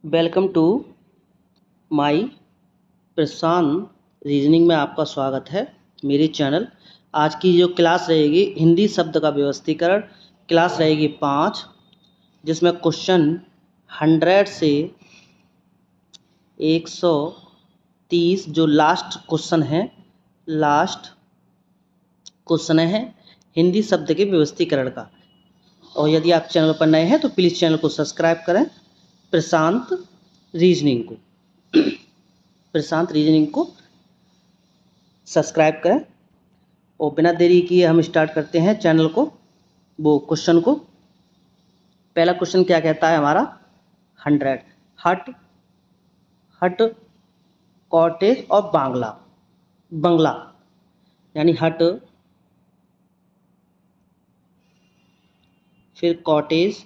Welcome to my Prashant reasoning में आपका स्वागत है मेरे चैनल। आज की जो क्लास रहेगी हिंदी शब्द का व्यवस्थीकरण क्लास रहेगी 5, जिसमें क्वेश्चन 100 से 130 जो लास्ट क्वेश्चन है हिंदी शब्द के व्यवस्थीकरण का। और यदि आप चैनल पर नए हैं तो प्लीज़ चैनल को सब्सक्राइब करें, प्रशांत रीजनिंग को सब्सक्राइब करें। और बिना देरी किए हम स्टार्ट करते हैं चैनल को क्वेश्चन को। पहला क्वेश्चन क्या कहता है हमारा 100 हट कॉटेज और बंगला यानी हट फिर कॉटेज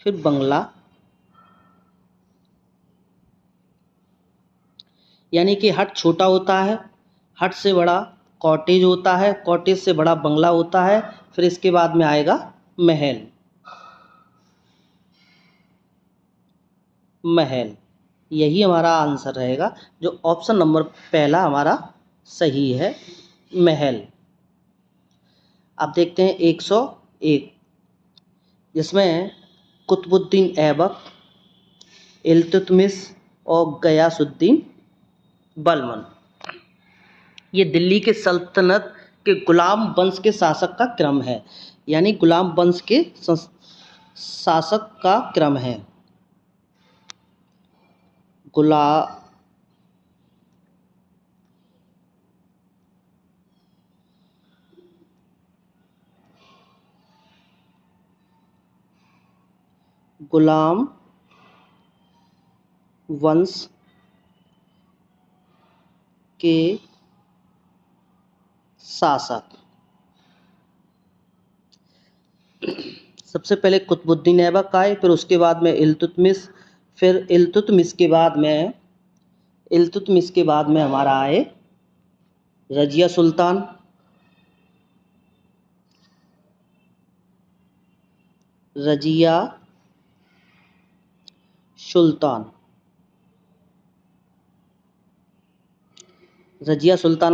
फिर बंगला, यानी कि हट छोटा होता है, हट से बड़ा कॉटेज होता है, कॉटेज से बड़ा बंगला होता है, फिर इसके बाद में आएगा महल। यही हमारा आंसर रहेगा, जो ऑप्शन नंबर पहला हमारा सही है, महल। अब देखते हैं 101, जिसमें कुतुबुद्दीन ऐबक, इल्तुतमिश और गयासुद्दीन बलबन ये दिल्ली के सल्तनत के गुलाम वंश के शासक का क्रम है, यानी गुलाम वंश के शासक का क्रम है। गुलाम वंश के शासक सबसे पहले कुतुबुद्दीन ऐबक आए, फिर उसके बाद में इल्तुतमिश, फिर इल्तुतमिश के बाद में हमारा आए रजिया सुल्तान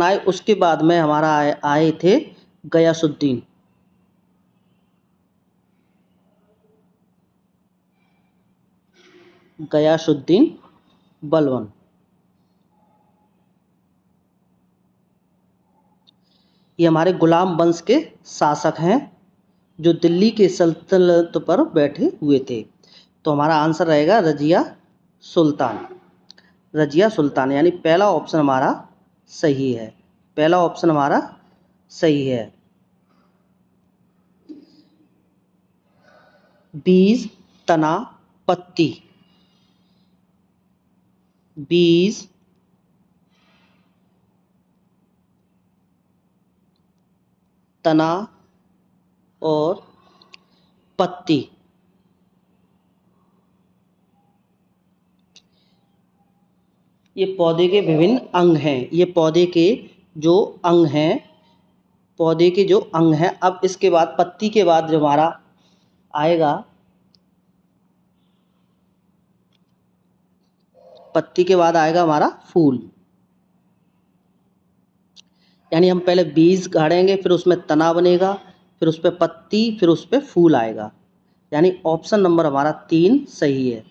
आए। उसके बाद में हमारा आए थे गयासुद्दीन बलबन। ये हमारे गुलाम वंश के शासक हैं जो दिल्ली के सल्तनत पर बैठे हुए थे। तो हमारा आंसर रहेगा रजिया सुल्तान, यानी पहला ऑप्शन हमारा सही है। बीज तना पत्ती, बीज तना और पत्ती ये पौधे के विभिन्न अंग हैं। ये पौधे के जो अंग हैं। अब इसके बाद पत्ती के बाद जो हमारा आएगा, हमारा फूल। यानी हम पहले बीज गाड़ेंगे, फिर उसमें तना बनेगा, फिर उस पर पत्ती, फिर उस पर फूल आएगा। यानी ऑप्शन नंबर हमारा 3 सही है,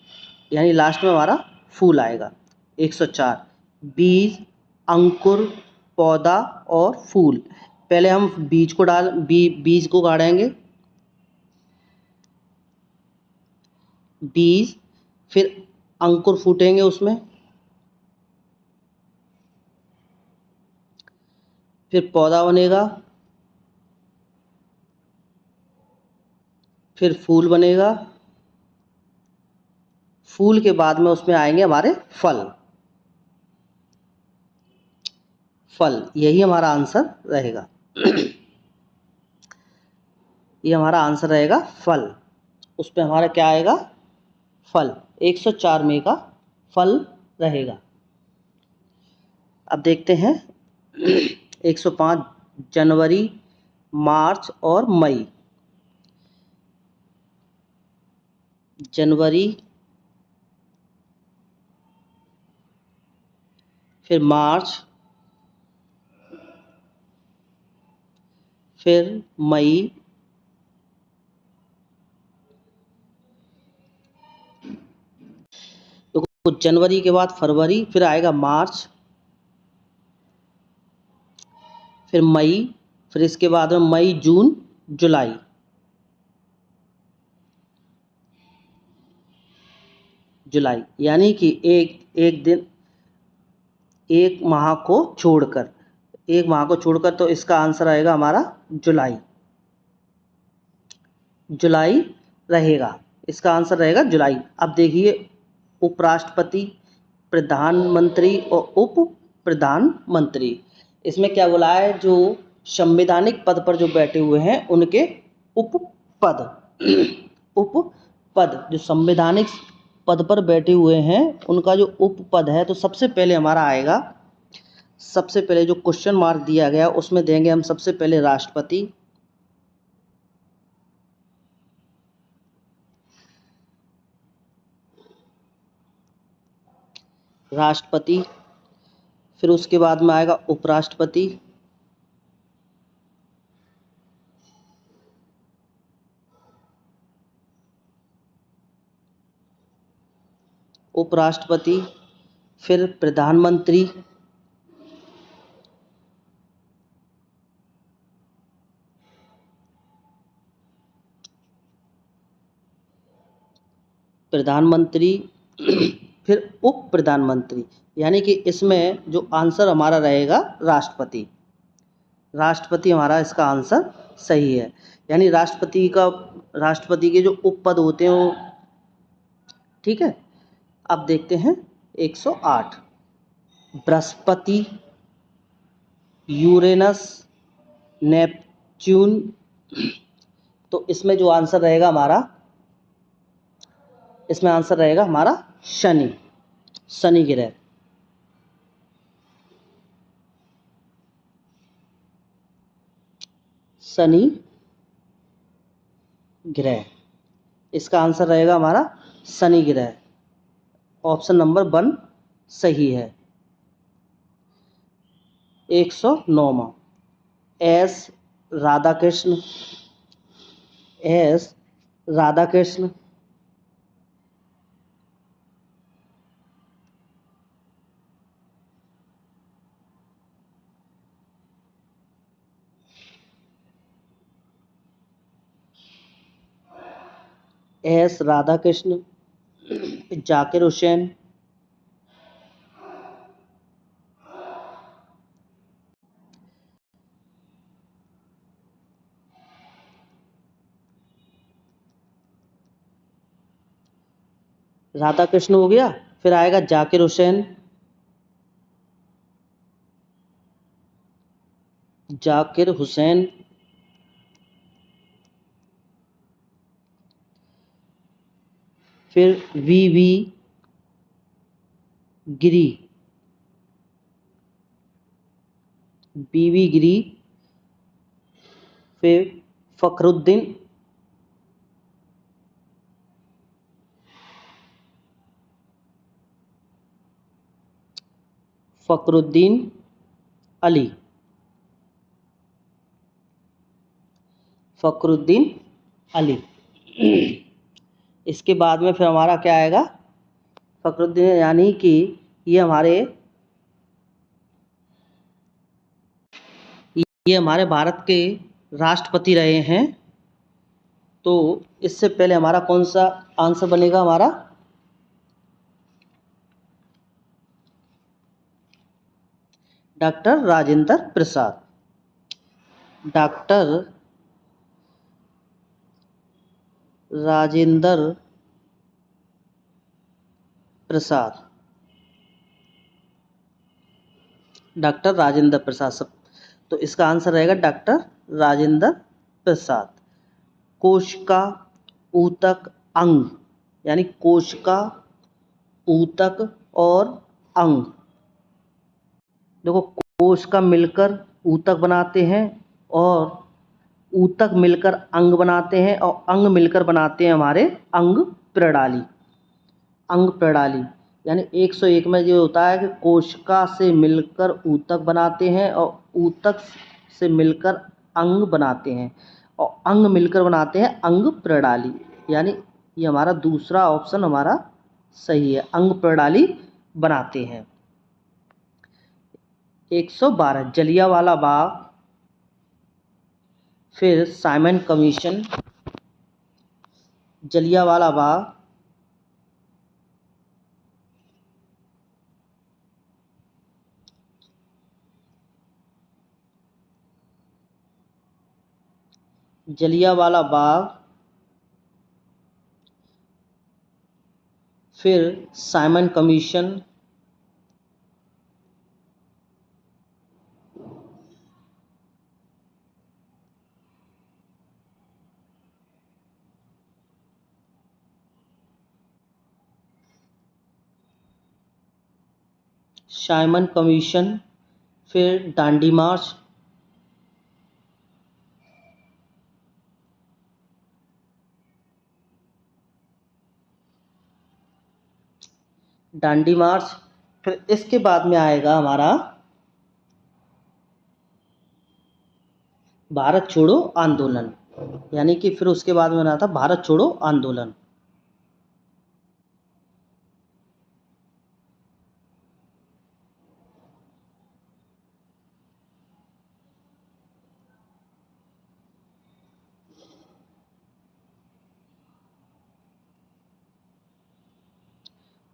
यानी लास्ट में हमारा फूल आएगा। 104 बीज, अंकुर, पौधा और फूल। पहले हम बीज को गाड़ेंगे, बीज, फिर अंकुर फूटेंगे उसमें, फिर पौधा बनेगा, फिर फूल बनेगा, फूल के बाद में उसमें आएंगे हमारे फल। यही हमारा आंसर रहेगा। ये हमारा आंसर रहेगा फल। उस पे हमारा क्या आएगा? फल। 104 में का फल रहेगा। अब देखते हैं 105 जनवरी, मार्च और मई। जनवरी, फिर मार्च, फिर मई, तो जनवरी के बाद फरवरी, फिर आएगा मार्च, फिर मई, फिर इसके बाद में मई, जून, जुलाई। जुलाई यानी कि एक दिन, एक माह को छोड़कर, एक माह को छोड़कर, तो इसका आंसर आएगा हमारा जुलाई। जुलाई रहेगा, इसका आंसर रहेगा जुलाई। अब देखिए, उपराष्ट्रपति, प्रधानमंत्री और उप प्रधानमंत्री, इसमें क्या बोला है, जो संवैधानिक पद पर जो बैठे हुए हैं उनके उपपद उपपद, जो संवैधानिक पद पर बैठे हुए हैं उनका जो उपपद है, तो सबसे पहले हमारा आएगा, सबसे पहले जो क्वेश्चन मार्क दिया गया उसमें देंगे हम सबसे पहले राष्ट्रपति, राष्ट्रपति, फिर उसके बाद में आएगा उपराष्ट्रपति, उपराष्ट्रपति, फिर प्रधानमंत्री, प्रधानमंत्री, फिर उप प्रधानमंत्री, यानी कि इसमें जो आंसर हमारा रहेगा राष्ट्रपति। राष्ट्रपति हमारा इसका आंसर सही है। यानी राष्ट्रपति के जो उपपद होते हैं वो, ठीक है। अब देखते हैं 108, बृहस्पति, यूरेनस, नेपच्यून, तो इसमें जो आंसर रहेगा हमारा, इसमें आंसर रहेगा हमारा शनि, शनि ग्रह। शनि ग्रह, इसका आंसर रहेगा हमारा शनि ग्रह। ऑप्शन नंबर 1 सही है। 109, S Radhakrishna, S Radhakrishna, S Radhakrishna, Zakir Hussain, Radhakrishna हो गया, फिर आएगा जाकिर हुसैन, जाकिर हुसैन, फिर वी गिरी, बीवी गिरी, फिर फखरुद्दीन, फखरुद्दीन अली, फखरुद्दीन अली। इसके बाद में फिर हमारा क्या आएगा, फखरुद्दीन, यानी कि ये हमारे भारत के राष्ट्रपति रहे हैं। तो इससे पहले हमारा कौन सा आंसर बनेगा, हमारा doctor Rajendra Prasad, doctor Rajendra Prasad, doctor Rajendra Prasad सब, तो इसका आंसर रहेगा डॉक्टर राजेंद्र प्रसाद। कोशिका, ऊतक, अंग, यानी कोशिका, ऊतक और अंग। देखो, कोशिका मिलकर ऊतक बनाते हैं और ऊतक मिलकर अंग बनाते हैं और अंग मिलकर बनाते हैं हमारे अंग प्रणाली, अंग प्रणाली। यानी 101 में ये होता है कि कोशिका से मिलकर ऊतक बनाते हैं और ऊतक से मिलकर अंग बनाते हैं और अंग मिलकर बनाते हैं अंग प्रणाली। यानी ये हमारा दूसरा ऑप्शन हमारा सही है, अंग प्रणाली बनाते हैं। 112 जलियांवाला बाग, फिर साइमन कमीशन, जलियांवाला बाग, जलियांवाला बाग, फिर साइमन कमीशन, साइमन कमीशन, फिर दांडी मार्च, दांडी मार्च, फिर इसके बाद में आएगा हमारा भारत छोड़ो आंदोलन। यानी कि फिर उसके बाद में बना था भारत छोड़ो आंदोलन।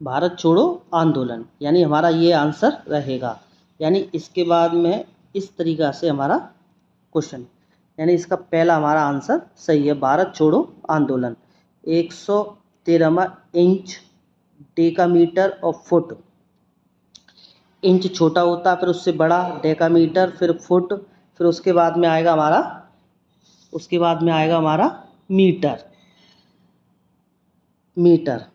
भारत छोड़ो आंदोलन, यानी हमारा ये आंसर रहेगा। यानी इसके बाद में इस तरीक़ा से हमारा क्वेश्चन, यानी इसका पहला हमारा आंसर सही है, भारत छोड़ो आंदोलन। 113वां इंच, डेकामीटर और फुट। इंच छोटा होता है, फिर उससे बड़ा डेकामीटर, फिर फुट, फिर उसके बाद में आएगा हमारा मीटर। मीटर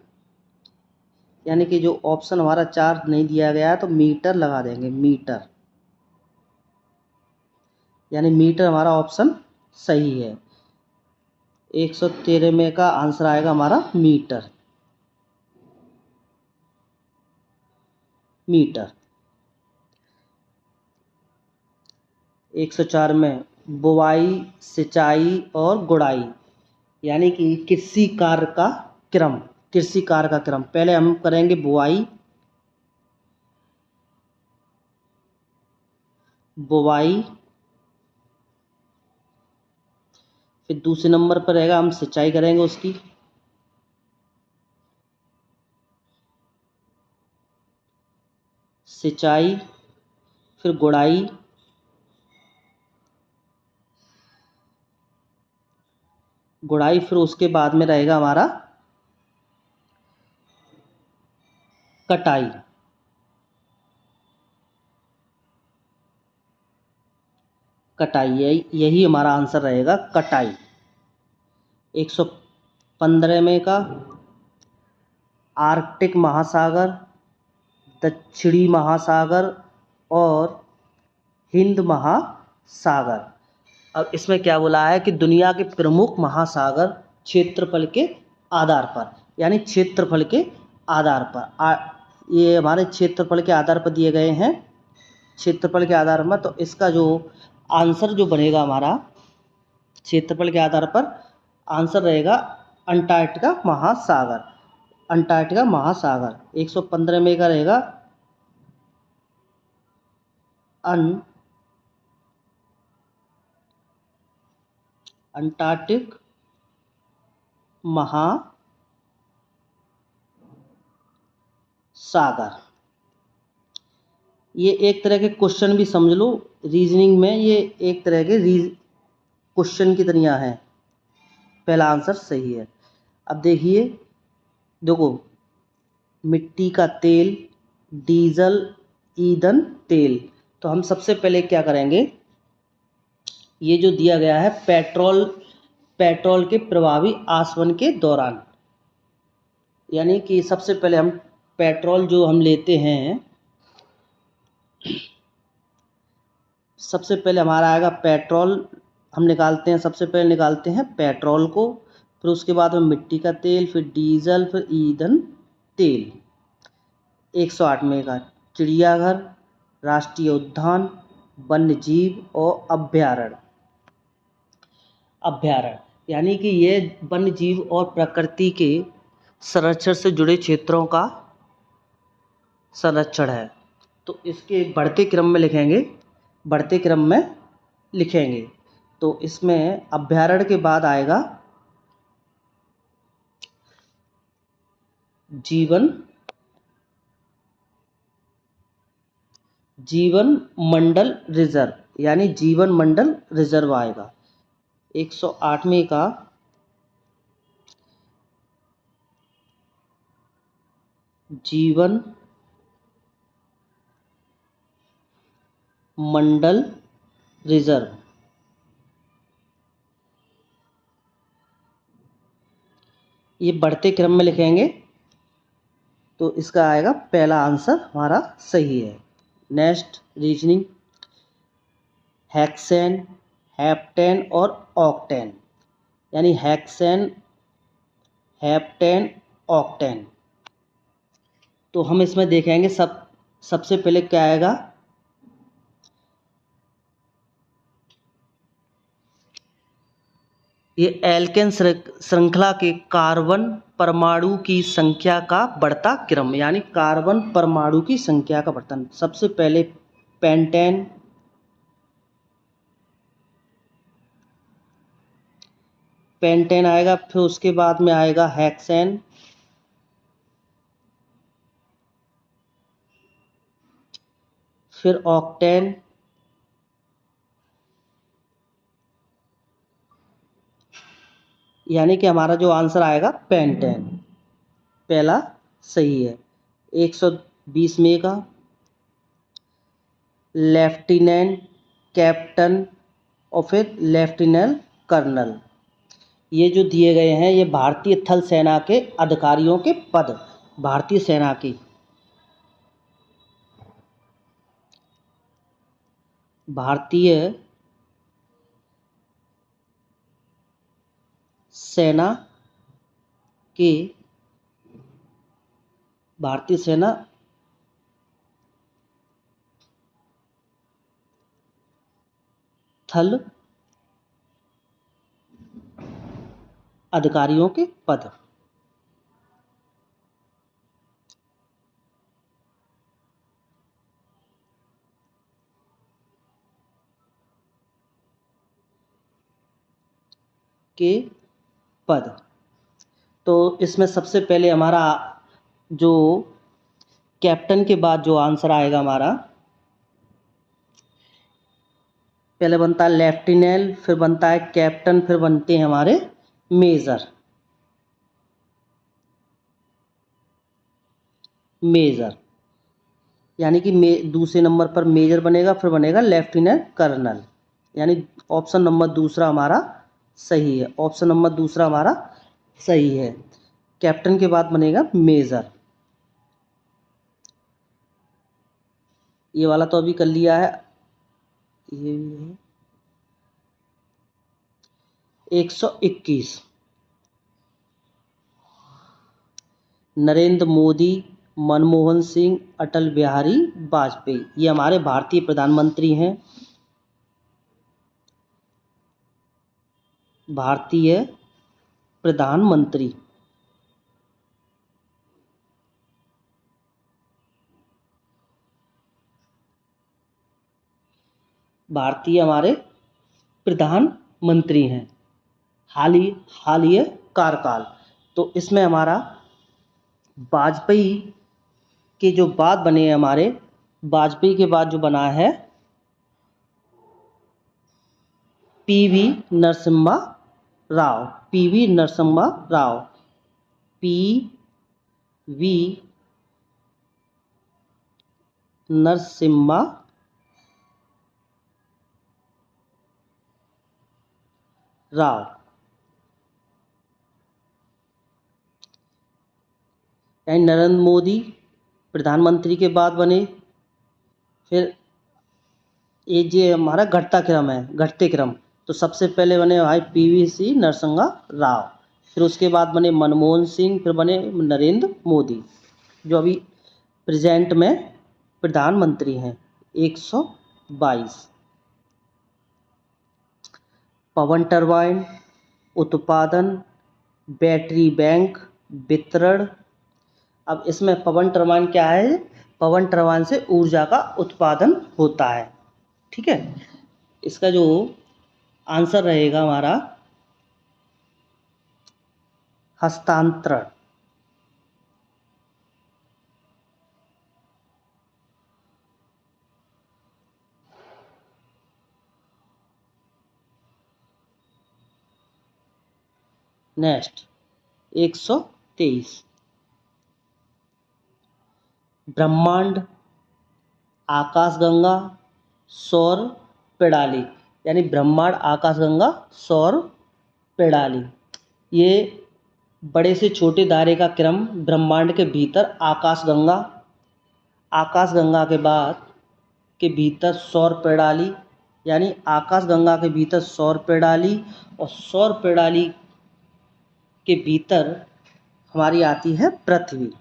यानी कि जो ऑप्शन हमारा 4 नहीं दिया गया है तो मीटर लगा देंगे, मीटर। यानी मीटर हमारा ऑप्शन सही है। 113 में का आंसर आएगा हमारा मीटर, मीटर। 104 में बुवाई, सिंचाई और गुड़ाई, यानी कि कृषि कार्य का क्रम। कृषि कार्य का क्रम पहले हम करेंगे बुवाई, बुवाई, फिर दूसरे नंबर पर रहेगा हम सिंचाई करेंगे उसकी, सिंचाई, फिर गुड़ाई, गुड़ाई, फिर उसके बाद में रहेगा हमारा कटाई। कटाई यही हमारा आंसर रहेगा, कटाई। 115 में का आर्कटिक महासागर, दक्षिणी महासागर और हिंद महासागर। अब इसमें क्या बोला है कि दुनिया के प्रमुख महासागर क्षेत्रफल के आधार पर, यानी क्षेत्रफल के आधार पर ये हमारे क्षेत्रफल के आधार पर दिए गए हैं। क्षेत्रफल के आधार पर तो इसका जो आंसर जो बनेगा हमारा क्षेत्रफल के आधार पर आंसर रहेगा अंटार्कटिका महासागर। अंटार्कटिका महासागर 115 में का रहेगा अंटार्कटिक महासागर। ये एक तरह के क्वेश्चन भी समझ लो, रीजनिंग में ये एक तरह के क्वेश्चन की तरह है। पहला आंसर सही है। अब देखिए, देखो, मिट्टी का तेल, डीजल, ईंधन, तेल। तो हम सबसे पहले क्या करेंगे, ये जो दिया गया है पेट्रोल के प्रभावी आसवन के दौरान, यानी कि सबसे पहले हम पेट्रोल जो हम लेते हैं, सबसे पहले हमारा आएगा पेट्रोल। हम निकालते हैं, सबसे पहले निकालते हैं पेट्रोल को, फिर उसके बाद में मिट्टी का तेल, फिर डीजल, फिर ईंधन तेल। 108वें का चिड़ियाघर, राष्ट्रीय उद्यान, वन्य जीव और अभ्यारण्य। अभ्यारण्य यानी कि ये वन्य जीव और प्रकृति के संरक्षण से जुड़े क्षेत्रों का संरक्षण है। तो इसके बढ़ते क्रम में लिखेंगे। तो इसमें अभ्यारण्य के बाद आएगा जीवन मंडल रिजर्व, यानी जीवन मंडल रिजर्व आएगा। 108वें का जीवन मंडल रिजर्व। ये बढ़ते क्रम में लिखेंगे तो इसका आएगा पहला आंसर हमारा सही है। नेक्स्ट रीजनिंग, हेक्सेन, हेप्टेन और ऑक्टेन, यानी हेक्सेन, हेप्टेन, ऑक्टेन। तो हम इसमें देखेंगे सबसे पहले क्या आएगा, ये एल्केन श्रृंखला के कार्बन परमाणु की संख्या का बढ़ता क्रम, यानी कार्बन परमाणु की संख्या का बढ़ता। सबसे पहले पेंटेन आएगा, फिर उसके बाद में आएगा हेक्सेन, फिर ऑक्टेन, यानी कि हमारा जो आंसर आएगा पेंटेन, पहला सही है। 120वें का लेफ्टिनेंट, कैप्टन और फिर लेफ्टिनेंट कर्नल, ये जो दिए गए हैं ये भारतीय थल सेना के अधिकारियों के पद, भारतीय सेना की भारतीय सेना थल अधिकारियों के पद। के पद। तो इसमें सबसे पहले हमारा जो कैप्टन के बाद जो आंसर आएगा हमारा, पहले बनता है लेफ्टिनेंट, फिर बनता है कैप्टन, फिर बनते हैं हमारे मेजर। यानी कि दूसरे नंबर पर मेजर बनेगा, फिर बनेगा लेफ्टिनेंट कर्नल, यानी ऑप्शन नंबर दूसरा हमारा सही है। ऑप्शन नंबर दूसरा हमारा सही है। कैप्टन के बाद बनेगा मेजर। ये वाला तो अभी कर लिया है। ये 121, नरेंद्र मोदी, मनमोहन सिंह, अटल बिहारी वाजपेयी, ये हमारे भारतीय प्रधानमंत्री हैं। भारतीय प्रधानमंत्री, भारतीय हमारे प्रधानमंत्री हैं हालिया कार्यकाल। तो इसमें हमारा वाजपेयी के जो बाद बने हैं, हमारे वाजपेयी के बाद जो बना है PV Narasimha Rao, PV Narasimha Rao, PV Narasimha Rao, यानी नरेंद्र मोदी प्रधानमंत्री के बाद बने। फिर ये जो हमारा घटते क्रम, तो सबसे पहले बने भाई पीवी नरसिम्हा राव, फिर उसके बाद बने मनमोहन सिंह, फिर बने नरेंद्र मोदी, जो अभी प्रेजेंट में प्रधानमंत्री हैं। 122। पवन टरबाइन, उत्पादन, बैटरी बैंक, वितरण। अब इसमें पवन टरबाइन क्या है? पवन टरबाइन से ऊर्जा का उत्पादन होता है। ठीक है, इसका जो आंसर रहेगा हमारा हस्तांतरण। नेक्स्ट 123। ब्रह्मांड, आकाशगंगा, सौर प्रणाली। यानी ब्रह्मांड, आकाशगंगा, सौर प्रणाली, ये बड़े से छोटे दायरे का क्रम। ब्रह्मांड के भीतर आकाशगंगा, आकाशगंगा के बाद के भीतर सौर प्रणाली, यानी आकाशगंगा के भीतर सौर प्रणाली, और सौर प्रणाली के भीतर हमारी आती है पृथ्वी।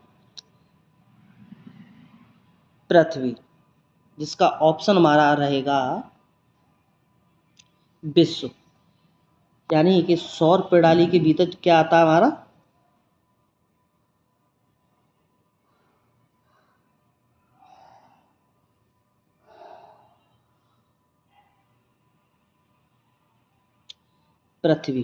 पृथ्वी, जिसका ऑप्शन हमारा रहेगा विश्व। यानी कि सौर प्रणाली के भीतर क्या आता है हमारा? पृथ्वी।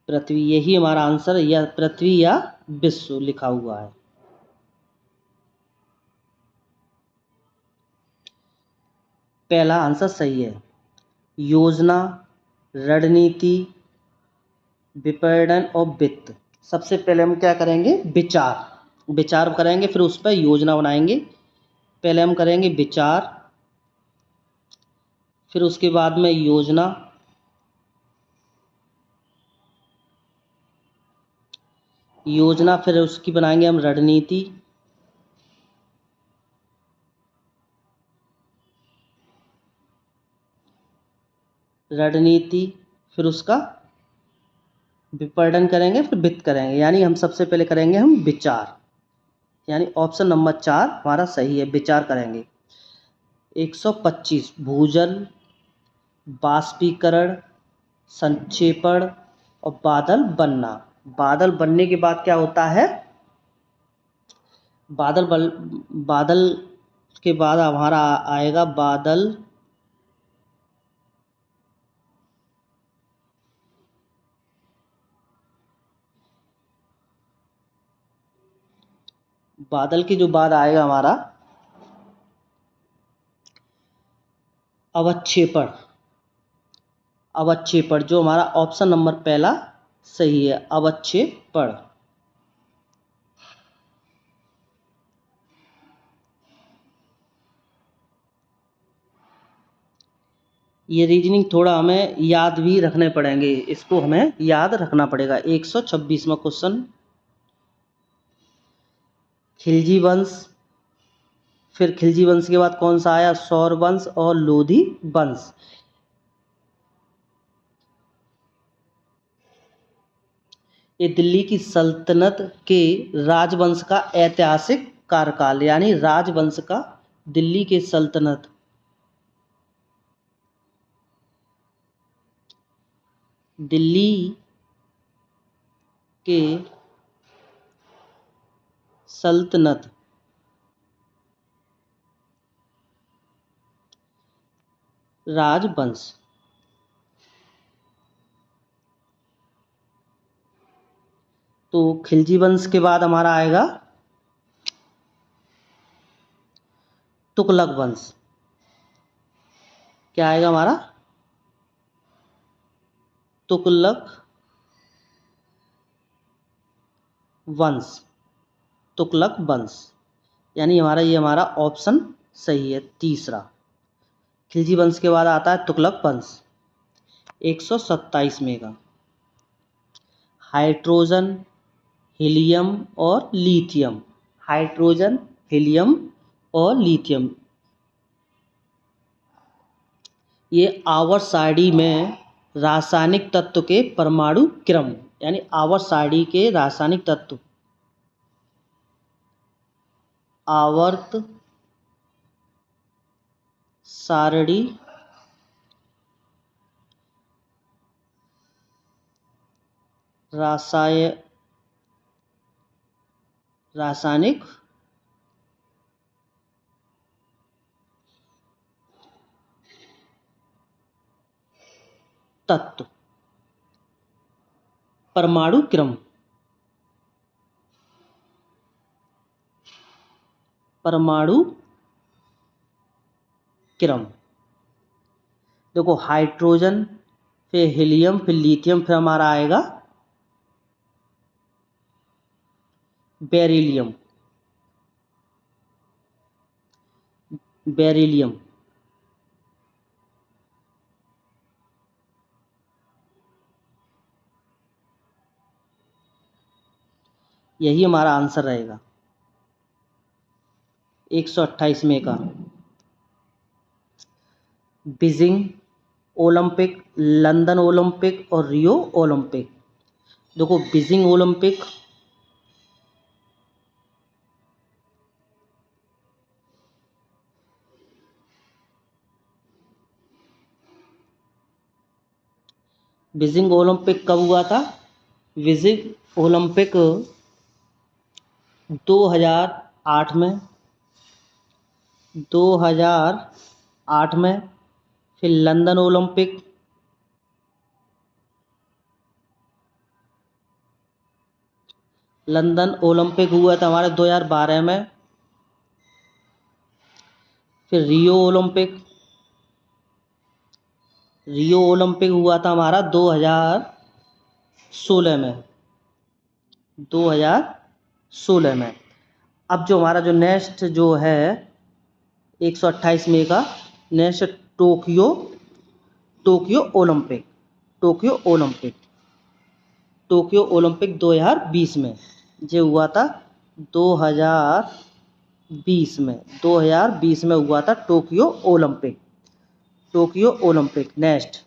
पृथ्वी, यही हमारा आंसर, या पृथ्वी या विश्व लिखा हुआ है। पहला आंसर सही है। योजना, रणनीति, विपणन और वित्त। सबसे पहले हम क्या करेंगे? विचार। विचार करेंगे, फिर उस पर योजना बनाएंगे। पहले हम करेंगे विचार, फिर उसके बाद में योजना, योजना फिर उसकी बनाएंगे हम रणनीति, रणनीति फिर उसका विपणन करेंगे, फिर वित्त करेंगे। यानी हम सबसे पहले करेंगे हम विचार। यानी ऑप्शन नंबर 4 हमारा सही है, विचार करेंगे। 125। भूजल, बाष्पीकरण, संक्षेपण और बादल बनना। बादल बनने के बाद क्या होता है? बादल के बाद हमारा आएगा बादल, बादल के जो बाद आएगा हमारा अवक्षेपण। अवक्षेपण, जो हमारा ऑप्शन नंबर पहला सही है, अवक्षेपण। ये रीजनिंग थोड़ा हमें याद भी रखने पड़ेंगे, इसको हमें याद रखना पड़ेगा। 126वां क्वेश्चन। खिलजी वंश, फिर खिलजी वंश के बाद कौन सा आया? सौर वंश और लोधी वंश। ये दिल्ली की सल्तनत के राजवंश का ऐतिहासिक कार्यकाल। यानी राजवंश का दिल्ली के सल्तनत, दिल्ली के सल्तनत राजवंश। तो खिलजी वंश के बाद हमारा आएगा तुगलक वंश। क्या आएगा हमारा? तुगलक वंश। तुगलक वंश, यानी हमारा ये हमारा ऑप्शन सही है, तीसरा। खिलजी वंश के बाद आता है तुगलक वंश। 127 का हाइड्रोजन, हीलियम और लिथियम। हाइड्रोजन, हीलियम और लिथियम, ये आवर्त सारणी में रासायनिक तत्व के परमाणु क्रम, यानी आवर्त सारणी के रासायनिक तत्व, आवर्त सारणी रासायनिक तत्व, परमाणु क्रम, परमाणु क्रम। देखो हाइड्रोजन, फिर हीलियम, फिर लिथियम, फिर हमारा आएगा बेरिलियम, बेरिलियम। यही हमारा आंसर रहेगा 128 में का। बीजिंग ओलंपिक, लंदन ओलंपिक और रियो ओलंपिक। देखो बीजिंग ओलंपिक बीजिंग ओलंपिक कब हुआ था? बीजिंग ओलंपिक 2008 में, 2008 में। फिर लंदन ओलंपिक, लंदन ओलंपिक हुआ था हमारे 2012 में। फिर रियो ओलंपिक, रियो ओलंपिक हुआ था हमारा 2016 में, 2016 में। अब जो हमारा जो नेक्स्ट जो है 128 में का next Tokyo, Tokyo Olympic, Tokyo Olympic, Tokyo Olympic 2020 में। जो हुआ था 2020 में, 2020 में हुआ था Tokyo Olympic, Tokyo Olympic. Next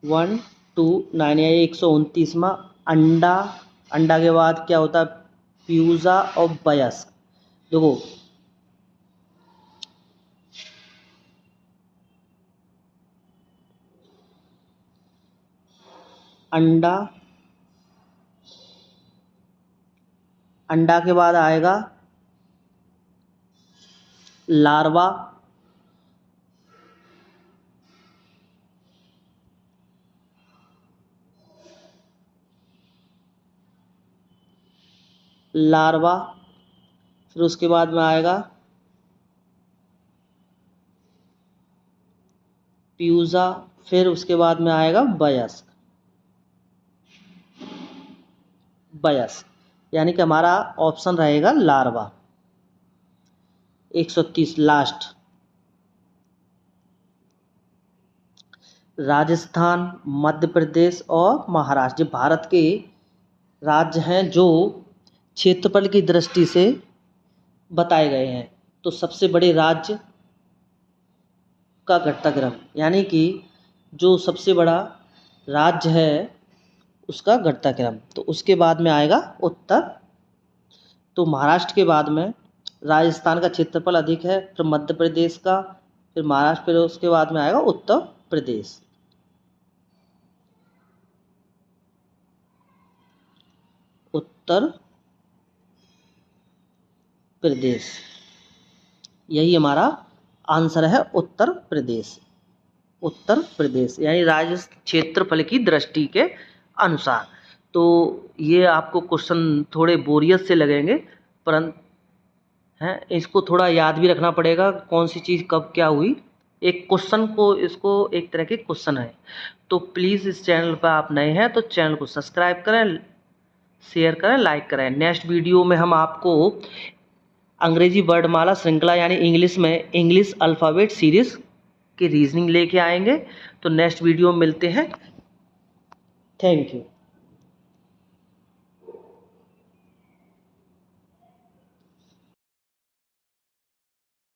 129वां अंडा, अंडा के बाद क्या होता है? प्यूजा और वयस्क। देखो अंडा, अंडा के बाद आएगा लार्वा, लार्वा। फिर उसके बाद में आएगा प्यूजा, फिर उसके बाद में आएगा वयस्क, वयस्क। यानी कि हमारा ऑप्शन रहेगा लार्वा। 130 लास्ट। राजस्थान, मध्य प्रदेश और महाराष्ट्र भारत के राज्य हैं जो क्षेत्रफल की दृष्टि से बताए गए हैं। तो सबसे बड़े राज्य का घटनाक्रम, यानी कि जो सबसे बड़ा राज्य है उसका घटनाक्रम। तो उसके बाद में आएगा उत्तर। तो महाराष्ट्र के बाद में राजस्थान का क्षेत्रफल अधिक है, फिर मध्य प्रदेश का, फिर महाराष्ट्र, फिर उसके बाद में आएगा उत्तर प्रदेश। उत्तर प्रदेश, यही हमारा आंसर है, उत्तर प्रदेश। उत्तर प्रदेश यानी राज्य क्षेत्रफल की दृष्टि के अनुसार। तो ये आपको क्वेश्चन थोड़े बोरियत से लगेंगे, परंतु हैं इसको थोड़ा याद भी रखना पड़ेगा कौन सी चीज़ कब क्या हुई। एक क्वेश्चन को, इसको एक तरह के क्वेश्चन है। तो प्लीज़ इस चैनल पर आप नए हैं तो चैनल को सब्सक्राइब करें, शेयर करें, लाइक करें। नेक्स्ट वीडियो में हम आपको अंग्रेजी वर्णमाला श्रृंखला यानी इंग्लिश में इंग्लिश अल्फ़ाबेट सीरीज़ की रीजनिंग लेके आएंगे। तो नेक्स्ट वीडियो में मिलते हैं। Thank you.